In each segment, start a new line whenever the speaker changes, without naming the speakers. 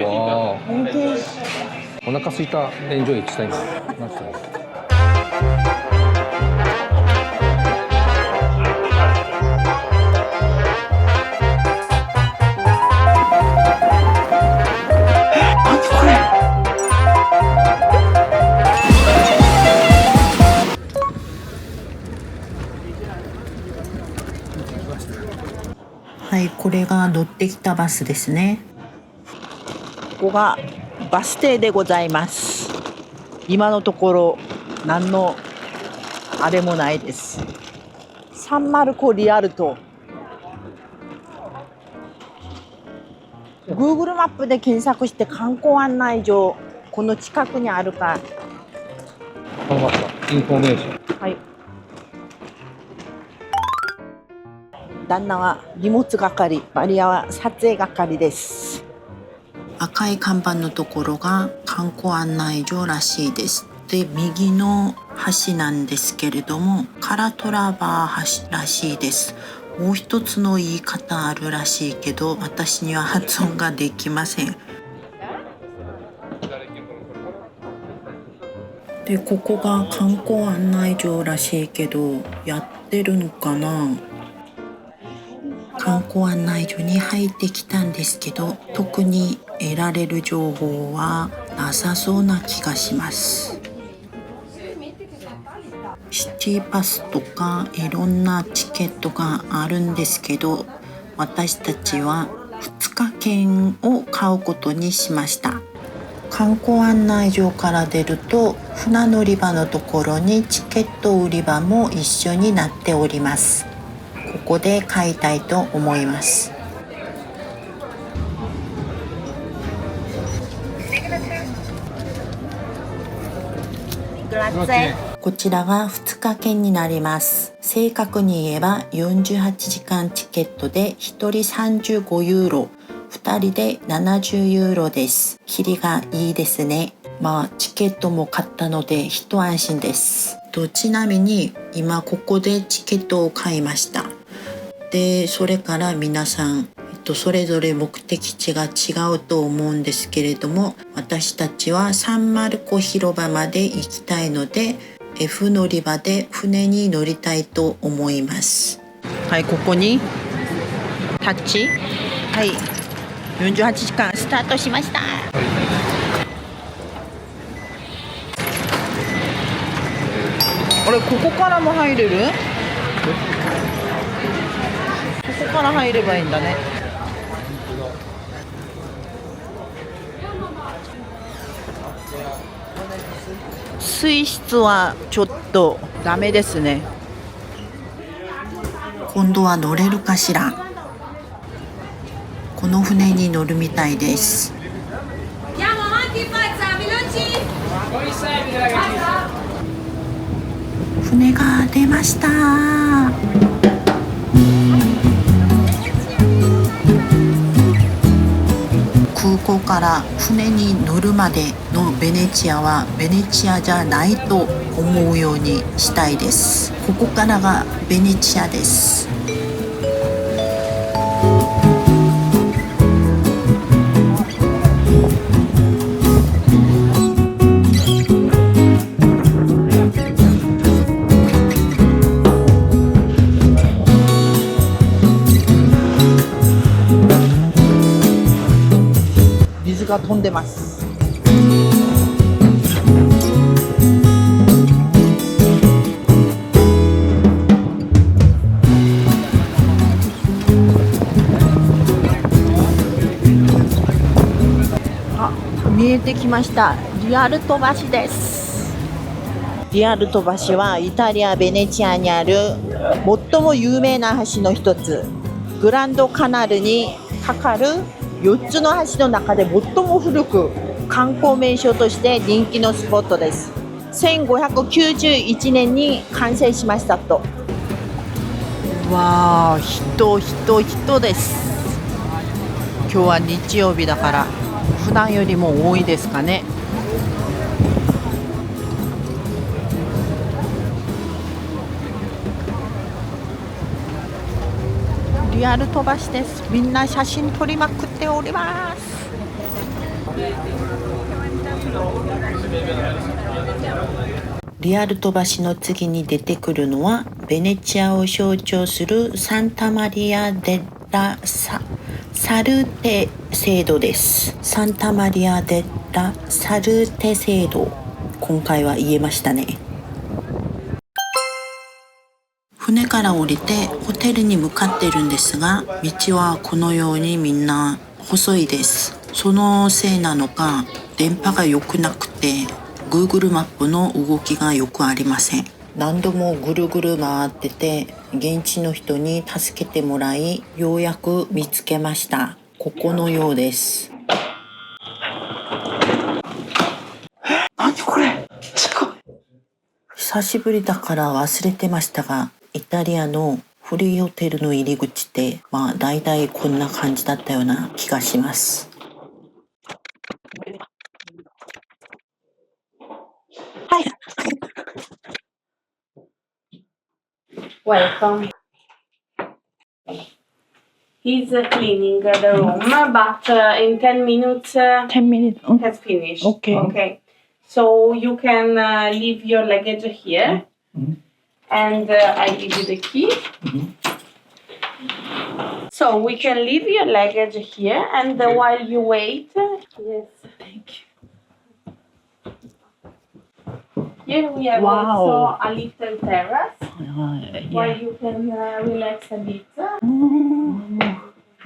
わあ、
本気。
お腹すいた。エンジョイしたいな。なんすか。
はい、これが乗ってきたバスですね。ここがバス停でございます。今のところ何のあれもないです。サンマルコリアルト。Google マップで検索して観光案内所、この近くにあるか。
わかりました。インフォメーション。
はい。旦那は荷物係、マリアは撮影係です。赤い看板のところが観光案内所らしいです。で、右の橋なんですけれども、カラトラバー橋らしいです。もう一つの言い方あるらしいけど、私には発音ができません。で、ここが観光案内所らしいけど、やってるのかな？観光案内所に入ってきたんですけど、特に得られる情報はなさそうな気がします。シティパスとかいろんなチケットがあるんですけど、私たちは2日券を買うことにしました。観光案内所から出ると船乗り場のところにチケット売り場も一緒になっております。ここで買いたいと思います。こちらが2日券になります。正確に言えば48時間チケットで1人35ユーロ、2人で70ユーロです。キリがいいですね。チケットも買ったので一安心です。ちなみに今ここでチケットを買いました。で、それから皆さん、それぞれ目的地が違うと思うんですけれども、私たちはサンマルコ広場まで行きたいので F 乗り場で船に乗りたいと思います。はい、ここにタッチ。はい、48時間スタートしました。あれ、ここからも入れる？ここから入ればいいんだね。水質はちょっとダメですね。今度は乗れるかしら。この船に乗るみたいです。船が出ました。空港から船に乗るまでのベネチアはベネチアじゃないと思うようにしたいです。ここからがベネチアです。水が飛んでます。見えてきました。リアルト橋です。リアルト橋はイタリア・ベネチアにある最も有名な橋の一つ、グランドカナルにかかる4つの橋の中で最も古く、観光名所として人気のスポットです。1591年に完成しましたと。わー、人です。今日は日曜日だから普段よりも多いですかね。リアル飛ばしです。みんな写真撮りまくっております。リアルト橋の次に出てくるのはベネチアを象徴するサンタマリア・デラ・サルテ聖堂です。サンタマリア・デラ・サルテ聖堂、今回は言えましたね。船から降りてホテルに向かっているんですが、道はこのようにみんな細いです。そのせいなのか電波が良くなくてGoogle マップの動きがよくありません。何度もぐるぐる回ってて現地の人に助けてもらい、ようやく見つけました。ここのようです。
何これ、すごい。
久しぶりだから忘れてましたが、イタリアの古いホテルの入り口ってだいたいこんな感じだったような気がします。
はい。
Welcome. He's cleaning the room, but in 10 minutes
10 minutes.
has finished.
Okay.
Okay. So you can leave your luggage here, and I give you the key. So we can leave your luggage here, and while you wait, yes.
Thank you.
Here we have
Wow.
also a little terrace where
Yeah.
you can relax a bit.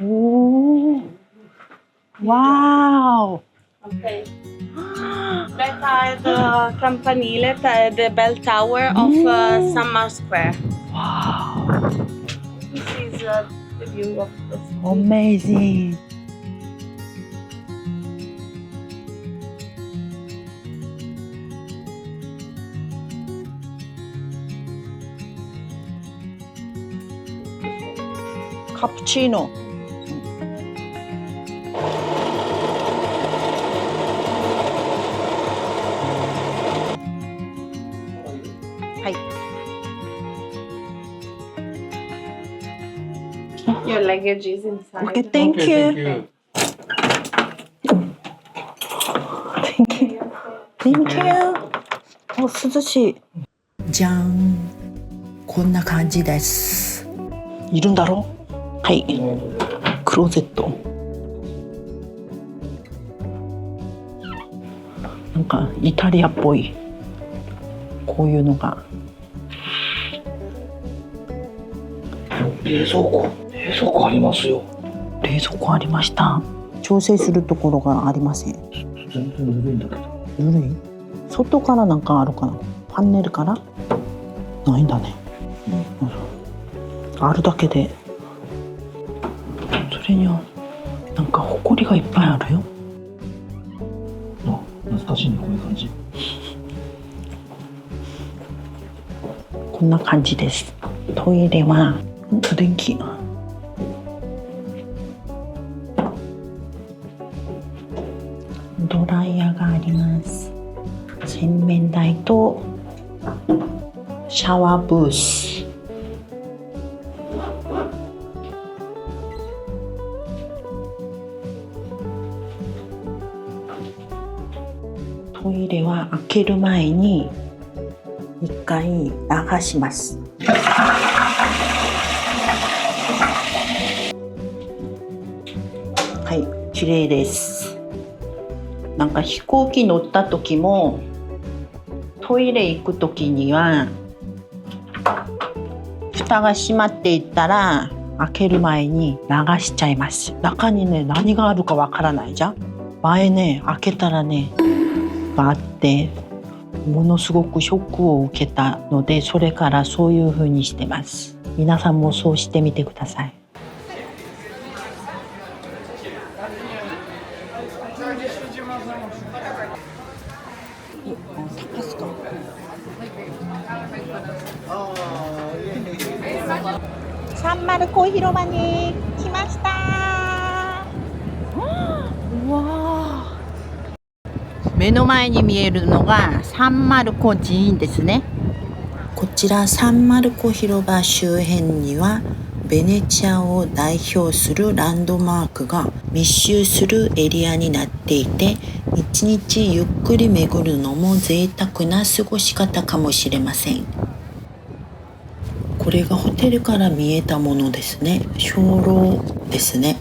Oh. Wow.
Okay. That are the campanile, the bell tower of Summer Square.
Wow.
This is the view of the city.
Amazing. Cappuccino.
Your luggage is inside.
Okay, thank you. Thank you. Thank you. お、涼しい。
じゃん、こんな感じです。
いるんだろう。はい。クローゼット。なんかイタリアっぽい。こういうのが。
冷蔵庫ありますよ。
冷蔵庫ありました。調整するところがありません。
全然ぬるいんだけど。
ぬるい？外からなんかあるかな。パネルからないんだね。あるだけで。それにはなんかホコリがいっぱいあるよ。
あ、懐かしいね、こういう感じ。
こんな感じです。トイレは電気。ドライヤーがあります。洗面台とシャワーブース。トイレは開ける前に一回流します。はい、綺麗です。なんか飛行機乗った時もトイレ行く時には蓋が閉まっていったら開ける前に流しちゃいます。中にね、何があるかわからないじゃん。前ね、開けたらねがあってものすごくショックを受けたので、それからそういう風にしてます。皆さんもそうしてみてください。サンマルコ広場に来ました。うわ、目の前に見えるのがサンマルコ寺院ですね。
こちらサンマルコ広場周辺にはベネチアを代表するランドマークが密集するエリアになっていて、一日ゆっくり巡るのも贅沢な過ごし方かもしれません。これがホテルから見えたものですね。鐘楼ですね。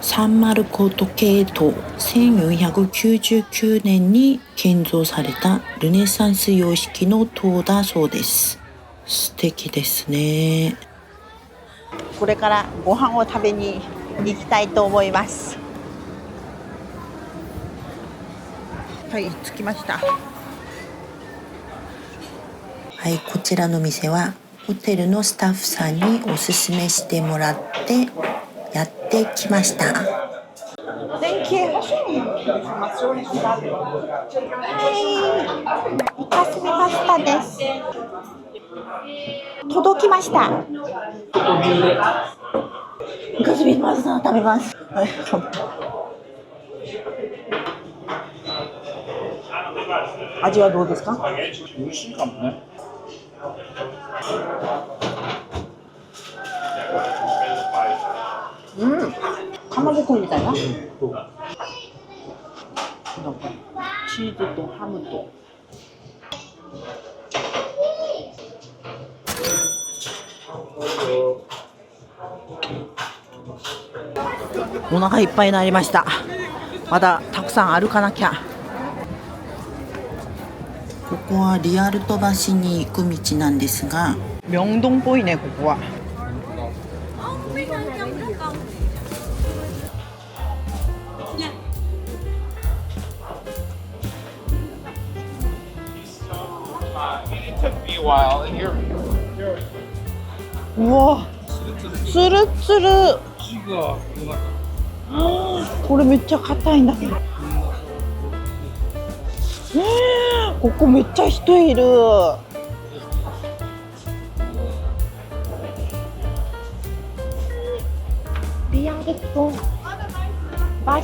サンマルコ時計塔、1499年に建造されたルネサンス様式の塔だそうです。素敵ですね。
これからご飯を食べに行きたいと思います。はい、着きました。
はい、こちらの店はホテルのスタッフさんにおすすめしてもらってやってきました。
Thank you. はい、イカスミパスタです。届きました。イカスミパスタ食べます。味はどうですか？
美味しいかもね。
かまぼこみたいな。なんかチーズとハムと。お腹いっぱいになりました。まだたくさん歩かなきゃ。
ここはリアルト橋に行く道なんですが、
明洞っぽいね、ここは。うわ、つるつる。これめっちゃ硬いんだけど。ここめっちゃ人いる。リアルト橋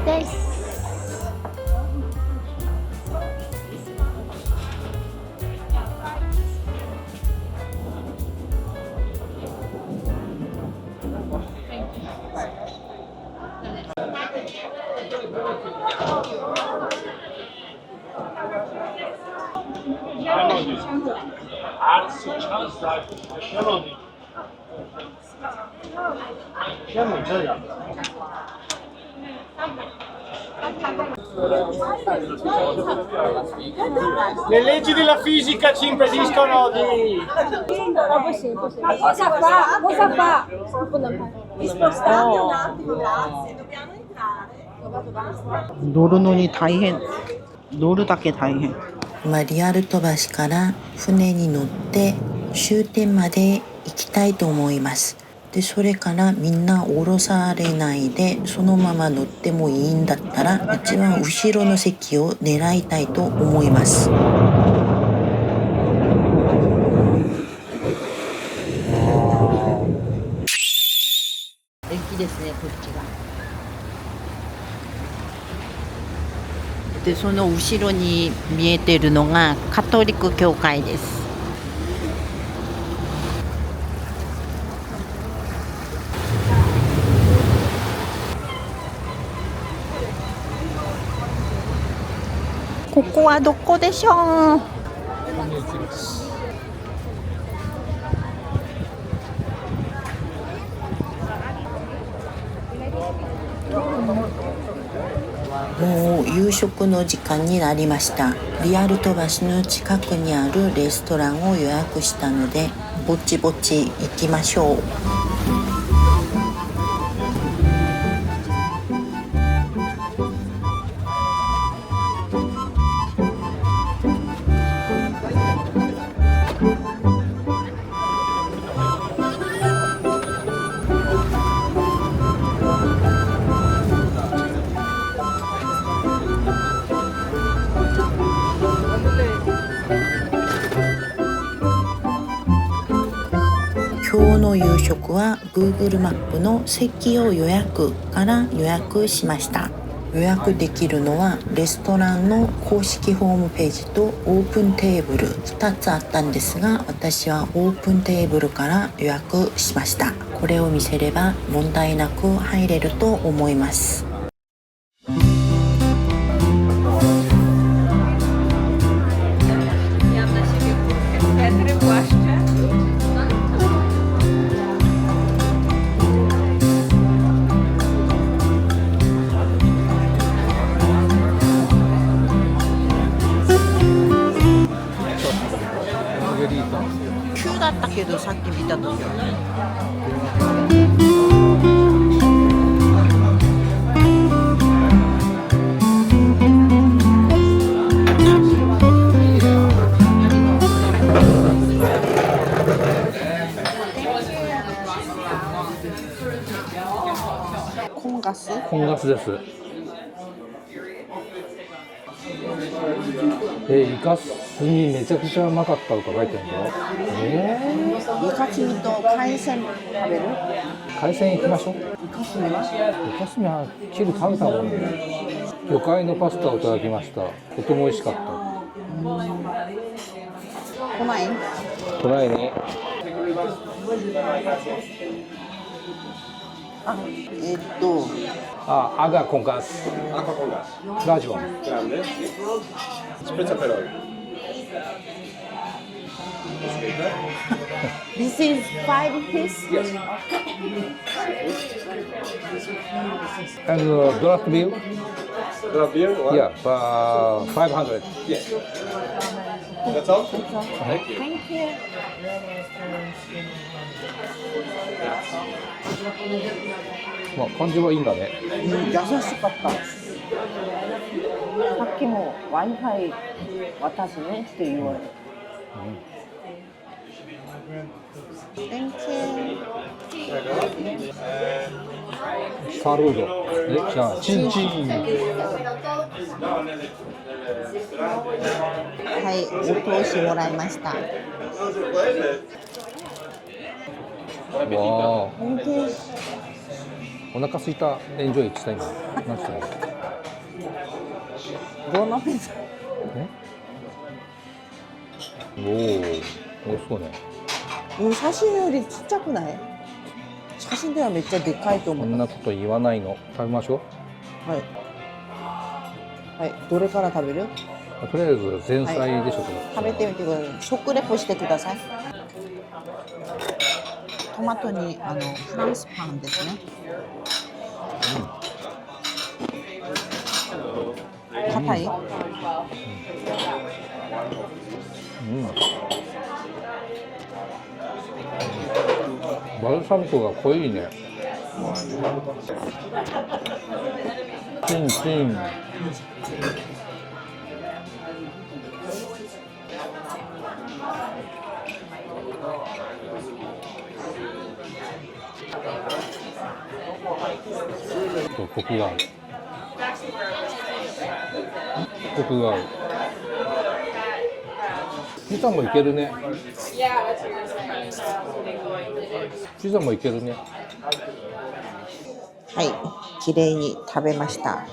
です。
Le leggi della fisica ci impediscono di...
Cosa fa? Cosa fa? Vi spostate un attimo, grazie. Dobbiamo entrare.
乗るのに大変。乗るだけ大変。
今リアルト橋から船に乗って終点まで行きたいと思います。で、それからみんな降ろされないでそのまま乗ってもいいんだったら一番後ろの席を狙いたいと思います。駅ですね、こっちが。で、その後ろに見えているのがカトリック教会です。ここはどこでしょう？もう夕食の時間になりました。リアルト橋の近くにあるレストランを予約したのでぼちぼち行きましょう。今日の夕食は Google マップの席を予約から予約しました。予約できるのはレストランの公式ホームページとオープンテーブル2つあったんですが、私はオープンテーブルから予約しました。これを見せれば問題なく入れると思います。急だったけどさっき見た時コンガス
です。イカスミめちゃくちゃうまかったとか書いてるんだよ。
イカスミと海鮮食べる？
海鮮行きましょう。イカスミは昼食べたもんね。魚介のパスタをいただきました。とても美味しかった。
来ない？
トライね。Aga con gas.
Acqua con gas.
Large one.
Grande. Spezza per olio.
This is 5 piece?
Yes.
And draft beer?
Draft beer? What?
Yeah, 500.
Yes. That's all?
Thank you.
まあ感じはいいんだね。
優しかった。さっきも Wi-Fi 渡すねって言われて。Thank you.
サルード。じゃあチンチン。
はい、お通しもらいました。
わあ。お腹すいたエンジョイした今。何してるの？
ゴーナピザ。
おお、美味しそうね。
写真よりちっちゃくない？写真ではめっちゃでかいと思う。
こんなこと言わないの。食べましょ
う。はい。はい、どれから食べる？
とりあえず前菜でしょ、
はい、食べてみてください。食レポしてください。トマトにフランスパンですね。硬い？
バルサミコが濃いね。チンチン。コクがある。コクがある。ピザもいけるね。ピザもいけるね。
はい、綺麗に食べました。